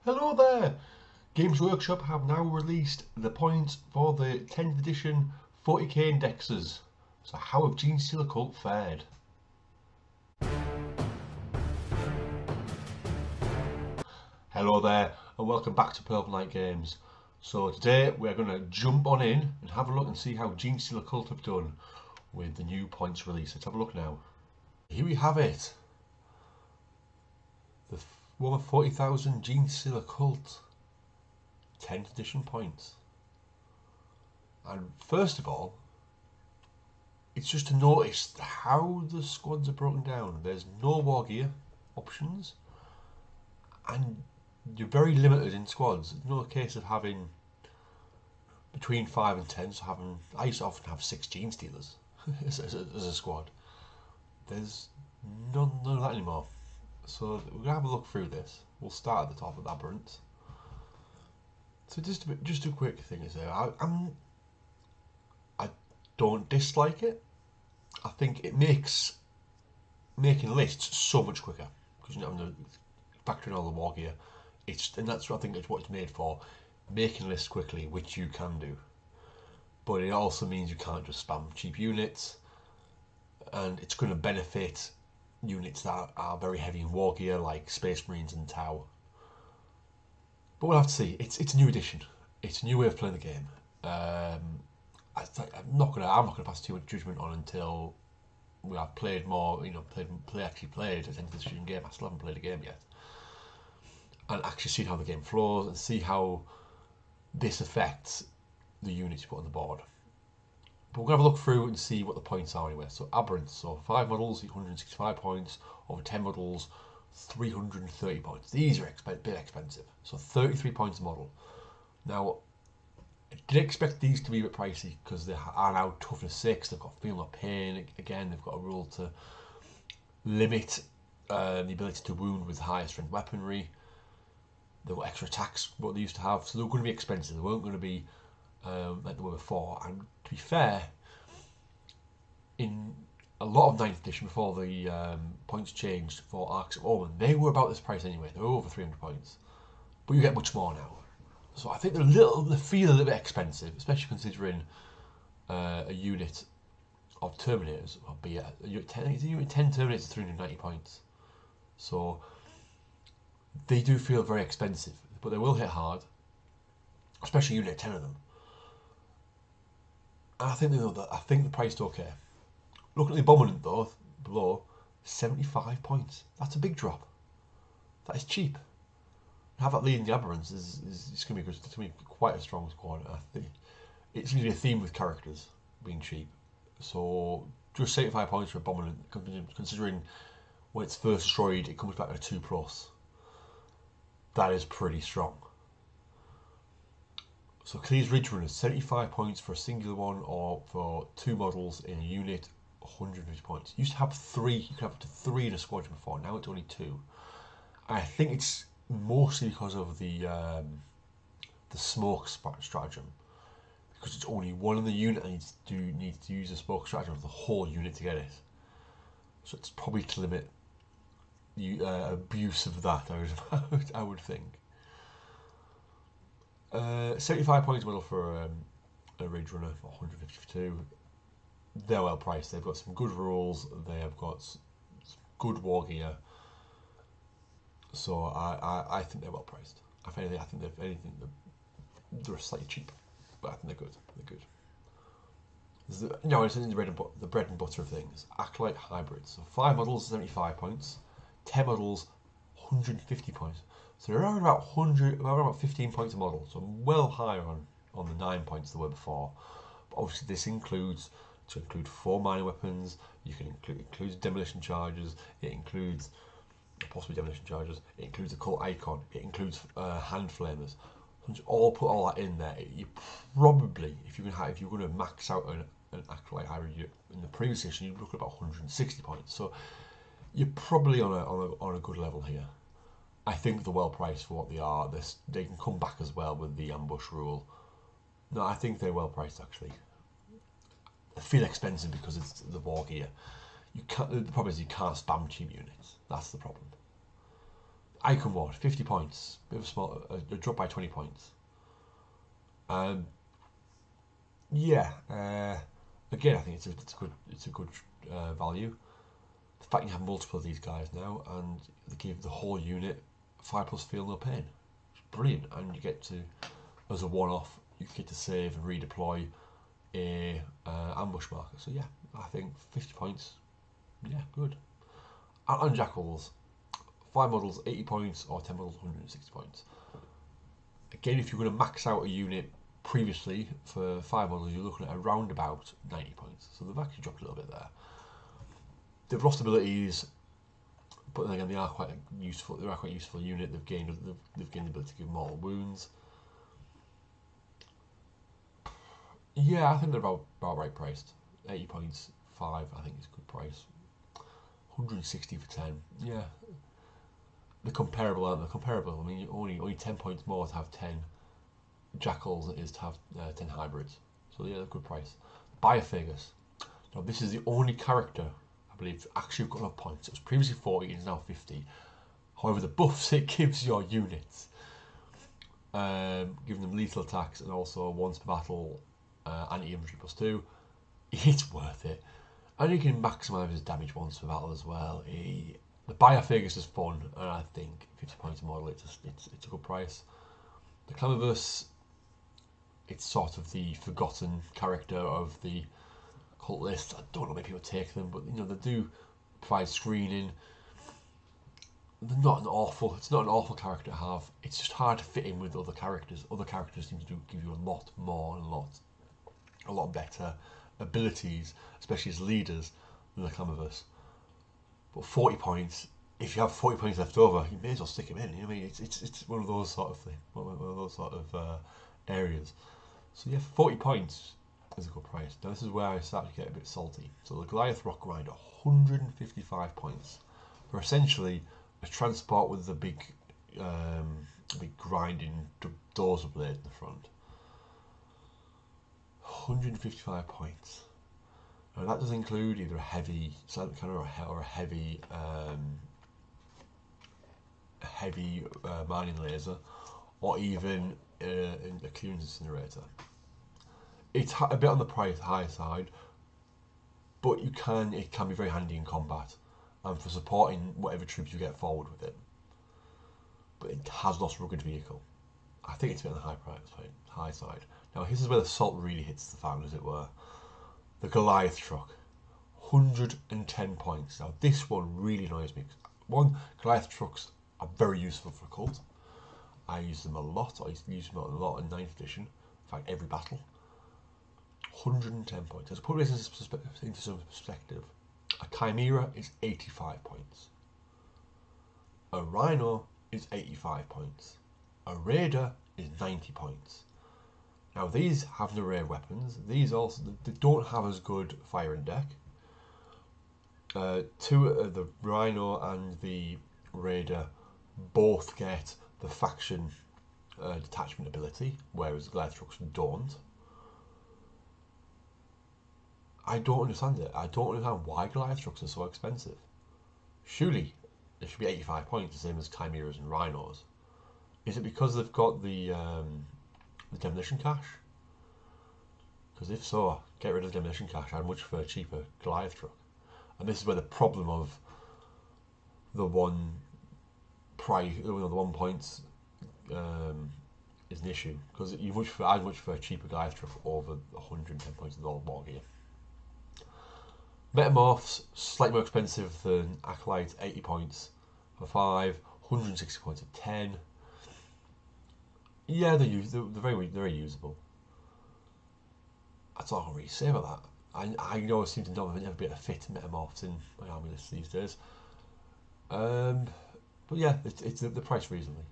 Hello there! Games Workshop have now released the points for the 10th edition 40k indexes. So how have Genestealer Cult fared? Hello there and welcome back to Purple Knight Games. So today we're going to jump on in and have a look and see how Genestealer Cult have done with the new points release. Let's have a look now. Here we have it. The over 40,000 Genestealer Cult 10th edition points. And first of all, it's just to notice how the squads are broken down. There's no war gear options, and you're very limited in squads. It's not a case of having between 5 and 10. So I used to often have 6 Genestealers as a squad. There's none of that anymore. So we're gonna have a look through this. We'll start at the top with Aberrant. So just a quick thing is there. I don't dislike it. I think it makes making lists so much quicker because you don't have to factor in all the war gear. And that's what I think it's what it's made for, making lists quickly, which you can do. But it also means you can't just spam cheap units, and it's going to benefit units that are very heavy in war gear, like Space Marines and Tau. But we'll have to see. It's a new edition. It's a new way of playing the game. I'm not gonna pass too much judgment on until we have played more. Actually played a 10th edition game. I still haven't played a game yet, and actually seen how the game flows and see how this affects the units you put on the board. But we're gonna have a look through and see what the points are anyway. So Aberrant, so 5 models, 165 points. Over 10 models, 330 points. These are a bit expensive. So 33 points a model. Now, I did expect these to be a bit pricey because they are now toughness 6. They've got feel no pain. Again, they've got a rule to limit the ability to wound with higher strength weaponry. They've got extra attacks, what they used to have. So they're going to be expensive. They weren't going to be like they were before. And to be fair, in a lot of 9th edition, before the points changed for Arcs of Omen, they were about this price anyway. They were over 300 points. But you get much more now. So I think they feel a little bit expensive, especially considering a unit of Terminators, albeit a unit 10 Terminators is 390 points. So they do feel very expensive, but they will hit hard, especially unit 10 of them. And I think the price is okay. Looking at the Abominant though, below, 75 points. That's a big drop. That is cheap. Have that leading the Aberrants is going to be good. It's going to be quite a strong squad. I think it's going to be a theme with characters being cheap. So just 75 points for Abominant, considering when it's first destroyed, it comes back at a 2+. That is pretty strong. So Clear's Ridge Runners, 75 points for a singular one, or for 2 models in a unit, 150 points. You used to have 3. You could have up to 3 in a squadron before. Now it's only 2. And I think it's mostly because of the smoke stratagem, because it's only one in the unit that needs to use the smoke stratagem of the whole unit to get it. So it's probably to limit the abuse of that. I would think. 75 points medal for a Ridge Runner for 152. They're well priced. They've got some good rules. They have got some good war gear. So I think they're well priced. If anything, I think they're slightly cheap, but I think they're good. It's in the bread and butter of things. Acolyte hybrids. So 5 models, 75 points. 10 models, 150 points. So they're around about 15 points a model. So well higher on the 9 points they were before. But obviously this includes 4 mining weapons. You can includes demolition charges. It includes possibly demolition charges. It includes a cult icon. It includes hand flamers. Once you put all that in there, you probably, if you're going to max out an acolyte hybrid in the previous edition, you'd look at about 160 points. So you're probably on a good level here. I think they're well priced for what they are. They can come back as well with the ambush rule. No, I think they're well priced actually. They feel expensive because it's the war gear. The problem is you can't spam cheap units. That's the problem. Icon Ward, 50 points. Bit of a small, a drop by 20 points. Yeah. Again, I think it's a good value. The fact you have multiple of these guys now, and they give the whole unit 5+ feel no pain. It's brilliant, and you get to, as a one-off, you get to save and redeploy a ambush marker. So yeah, I think 50 points. Yeah, good. Atlan Jackals, 5 models 80 points, or 10 models 160 points. Again, if you're going to max out a unit previously for 5 models, you're looking at around about 90 points. So they've actually dropped a little bit there. They've lost abilities, but then again, they are quite useful. They are quite useful unit. They've gained the ability to give mortal wounds. Yeah, I think they're about right priced. 80 points, 5. I think is a good price. 160 for 10. Yeah, they're comparable, aren't they? Comparable. I mean, only 10 points more to have 10 jackals than it is to have 10 hybrids. So yeah, they're a good price. Biophagus. Now this is the only character I believe actually got enough points. It was previously 40, it's now 50. However, the buffs it gives your units, giving them lethal attacks and also once per battle anti-infantry +2, it's worth it. And you can maximise his damage once per battle as well. The Biophagus is fun, and I think 50 points a model, it's a good price. The Clamavus, it's sort of the forgotten character of the cult list. I don't know how many people take them, but you know, they do provide screening. They're not an awful character to have. It's just hard to fit in with other characters. Other characters seem to give you a lot more and a lot better abilities, especially as leaders, than the Clamavus. But 40 points, if you have 40 points left over, you may as well stick him in. You know what I mean? It's one of those sort of things, one of those sort of areas. So yeah, 40 points is a good price. Now this is where I start to get a bit salty. So the Goliath Rock Grinder, 155 points for essentially a transport with the big grinding dozer blade in the front. 155 points. Now that does include either a heavy silent cannon or a heavy mining laser, or even a clearance incinerator. It's a bit on the high side, but it can be very handy in combat and for supporting whatever troops you get forward with it. But it has lost rugged vehicle. I think it's a bit on the high side. Now this is where the salt really hits the fan, as it were. The Goliath truck, 110 points. Now this one really annoys me. One, Goliath trucks are very useful for a cult. I use them a lot. I use them a lot in 9th edition. In fact, every battle. 110 points. Let's put this into some perspective. A Chimera is 85 points. A Rhino is 85 points. A Raider is 90 points. Now these have no rare weapons. These also, they don't have as good fire and deck. The Rhino and the Raider both get the faction detachment ability, whereas the Goliath trucks don't. I don't understand it. I don't understand why Goliath trucks are so expensive. Surely they should be 85 points, the same as Chimeras and Rhinos. Is it because they've got the demolition cache? Because if so, get rid of the demolition cache. I'd much prefer a cheaper Goliath truck. And this is where the problem of the one price, the 1 points is an issue. Because I'd much prefer a cheaper Goliath truck over 110 points of the old war gear. Metamorphs, slightly more expensive than Acolytes, 80 points for 5, 160 points for 10. Yeah, they're very usable. That's all I can really say about that. I always seem to never be able to fit Metamorphs in my army list these days. But yeah, it's the price reasonably.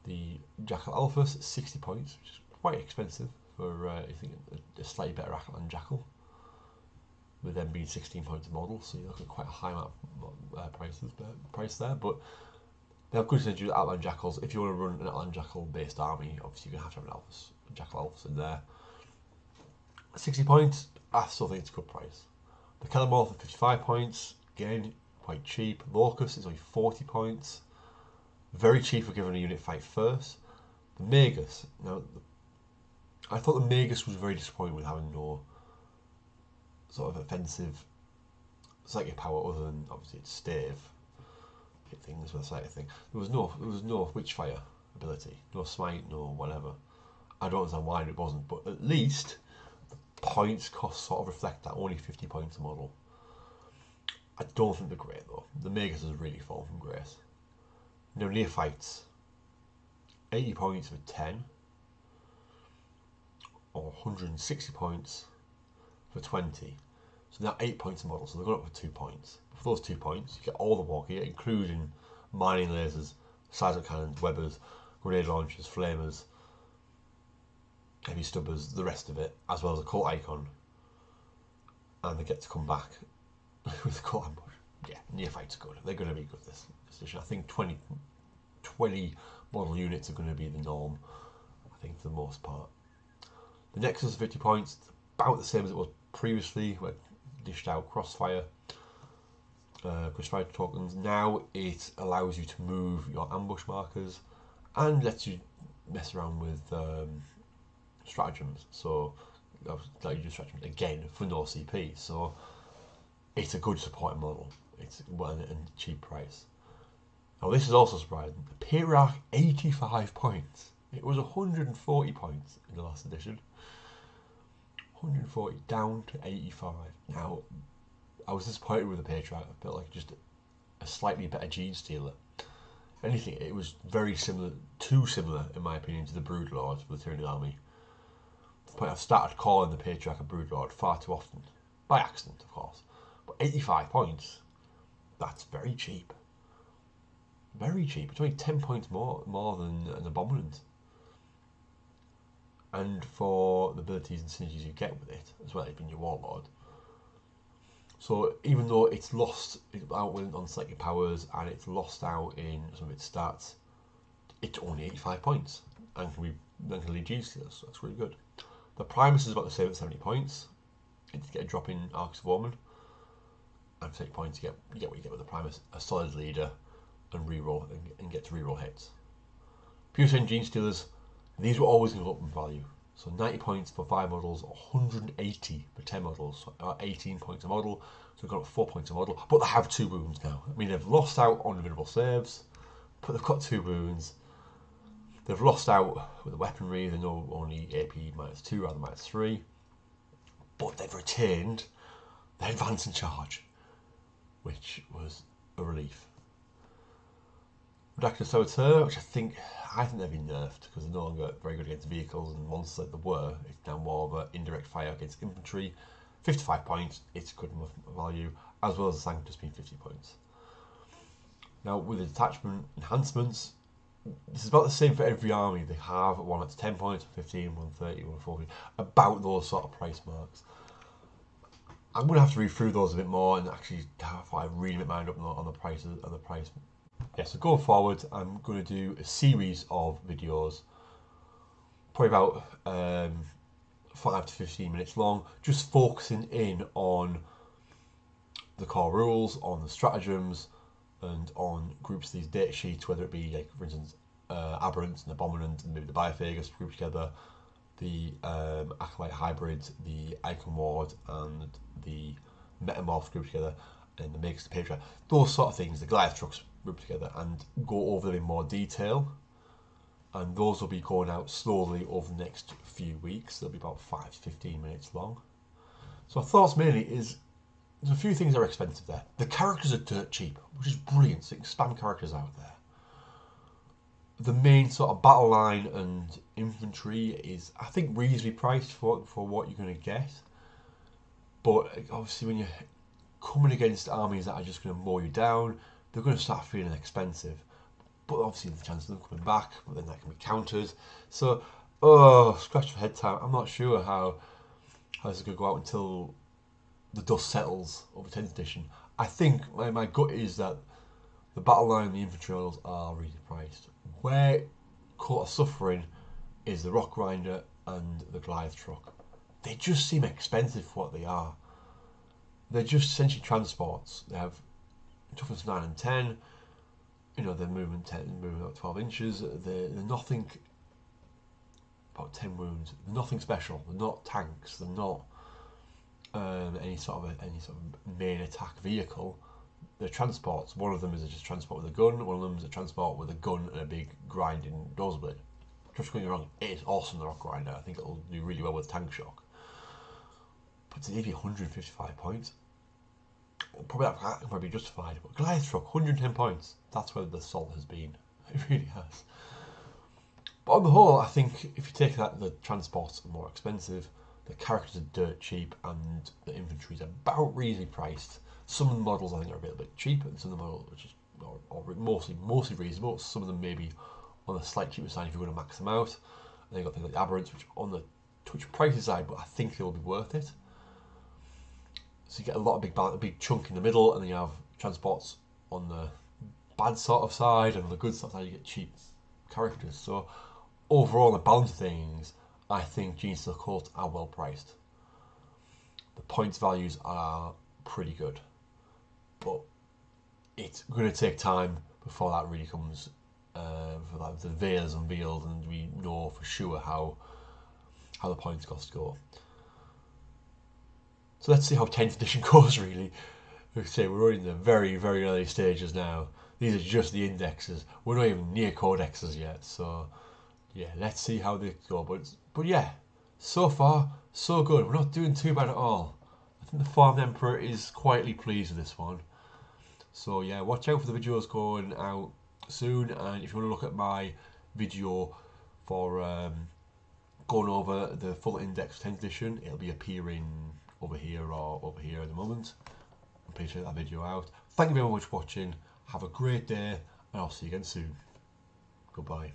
The Jackal Alphas, 60 points, which is quite expensive for I think a slightly better Atlan Jackal, with them being 16 points a model, so you look at quite a high amount of price there. But they have good synergy with Atlan Jackals. If you want to run an Atlan Jackal based army, obviously you're going to have an Jackal Alphas in there. 60 points, I still think it's a good price. The Kellamorph at 55 points, again, quite cheap. Locust is only 40 points. Very cheap for giving a unit fight first. The Magus. Now, I thought the Magus was very disappointing with having no sort of offensive psychic power other than obviously its stave. Hit things with a psychic thing. There was no Witchfire ability, no smite, no whatever. I don't understand why it wasn't, but at least the points cost sort of reflect that, only 50 points a model. I don't think they're great though. The Magus has really fallen from grace. Now Neophytes, 80 points for 10, or 160 points for 20. So now 8 points a model, so they're going up for 2 points. For those 2 points, you get all the war gear, including mining lasers, seismic cannons, webbers, grenade launchers, flamers, heavy stubbers, the rest of it, as well as a cult icon. And they get to come back with the cult ambush. Yeah, Neophytes are good. They're going to be good this edition. I think 20 model units are going to be the norm, I think, for the most part. The Nexus is 50 points, about the same as it was previously, where dished out crossfire tokens. Now it allows you to move your ambush markers and lets you mess around with stratagems. So like you do stratagems again for no CP. So it's a good supporting model. It's and cheap price. Now this is also surprising. The Patriarch 85 points. It was 140 points in the last edition. 140 down to 85. Now, I was disappointed with the Patriarch. I felt like just a slightly better Genestealer. Anything, it was very similar, too similar in my opinion, to the Broodlord for the Tyranny Army. To the point I've started calling the Patriarch a Broodlord far too often. By accident, of course. But 85 points, that's very cheap. Very cheap. It's only 10 points more than an Abominant. And for the abilities and synergies you get with it, as well as being your Warlord. So even though it's lost out on psychic powers and it's lost out in some of its stats, it's only 85 points and can lead Genestealers, so that's really good. The Primus is about the same at 70 points. It's get a drop in Arcs of Omen, and for 70 points you get what you get with the Primus: a solid leader and reroll and get to reroll hits. Pure Send Genestealers. These were always going to go up in value. So 90 points for 5 models, 180 for 10 models, so 18 points a model. So we've got 4 points a model, but they have 2 wounds now. I mean, they've lost out on invisible saves, but they've got 2 wounds. They've lost out with the weaponry, they know only AP -2 rather than -3. But they've retained their advance and charge, which was a relief. Redacted Saboteur, which I think they've been nerfed because they're no longer very good against vehicles and monsters like they were. It's now more of an indirect fire against infantry. 55 points, it's good enough value, as well as the Sanctus being 50 points. Now with the detachment enhancements, this is about the same for every army. They have one that's 10 points, 15, 130, 140, about those sort of price marks. I'm going to have to read through those a bit more and actually I really make my mind up on the prices and the price. Yeah, so going forward, I'm going to do a series of videos, probably about 5 to 15 minutes long, just focusing in on the core rules, on the stratagems, and on groups of these data sheets, whether it be, like, for instance, Aberrant and Abominant, and maybe the Biophagus grouped together, the Acolyte Hybrids, the Icon Ward, and the Metamorph grouped together, and the Magus, the Patriarch, those sort of things, the Goliath trucks grouped together, and go over them in more detail. And those will be going out slowly over the next few weeks. They'll be about 5 to 15 minutes long. So my thoughts mainly is, there's a few things that are expensive there. The characters are dirt cheap, which is brilliant, so you can spam characters out there. The main sort of battle line and infantry is, I think, reasonably priced for what you're going to get. But obviously when you're coming against armies that are just going to mow you down, they're going to start feeling expensive. But obviously the chance of them coming back, but then that can be countered. So, scratch your head time. I'm not sure how this is going to go out until the dust settles over 10th edition. I think my gut is that the battle line and the infantry models are really priced. Where Court of Suffering is the Rock Grinder and the Goliath truck. They just seem expensive for what they are. They're just essentially transports. They have toughness 9 and 10. you know, they're moving about 12 inches. They're nothing, about 10 wounds. They're nothing special. They're not tanks. They're not any sort of main attack vehicle. They're transports. One of them is just transport with a gun. One of them is a transport with a gun and a big grinding dozer blade. Just going wrong, it is awesome, the rock grinder. I think it'll do really well with tank shock. But to give you 155 points, probably that can probably be justified. But Goliath truck, 110 points. That's where the salt has been. It really has. But on the whole, I think if you take that, the transports are more expensive, the characters are dirt cheap, and the inventory is about reasonably priced. Some of the models I think are a little bit cheap, and some of the models are just mostly reasonable. Some of them maybe on the slight cheaper side if you're going to max them out. And then you've got things like the Aberrants, which on the Twitch pricey side, but I think they will be worth it. So you get a lot of a big chunk in the middle, and then you have transports on the bad sort of side, and on the good sort of side you get cheap characters. So overall, on the balance of things, I think Genestealer Cults are well priced. The points values are pretty good, but it's going to take time before that really comes, before the veil is unveiled and we know for sure how the points cost go. So let's see how 10th edition goes really. Like I say, we're already in the very, very early stages now. These are just the indexes. We're not even near codexes yet, so yeah, let's see how they go. But yeah, so far, so good. We're not doing too bad at all. I think the Farmed Emperor is quietly pleased with this one. So yeah, watch out for the videos going out soon, and if you want to look at my video for going over the full index 10th edition, it'll be appearing over here or over here at the moment. Please check that video out. Thank you very much for watching. Have a great day, and I'll see you again soon. Goodbye.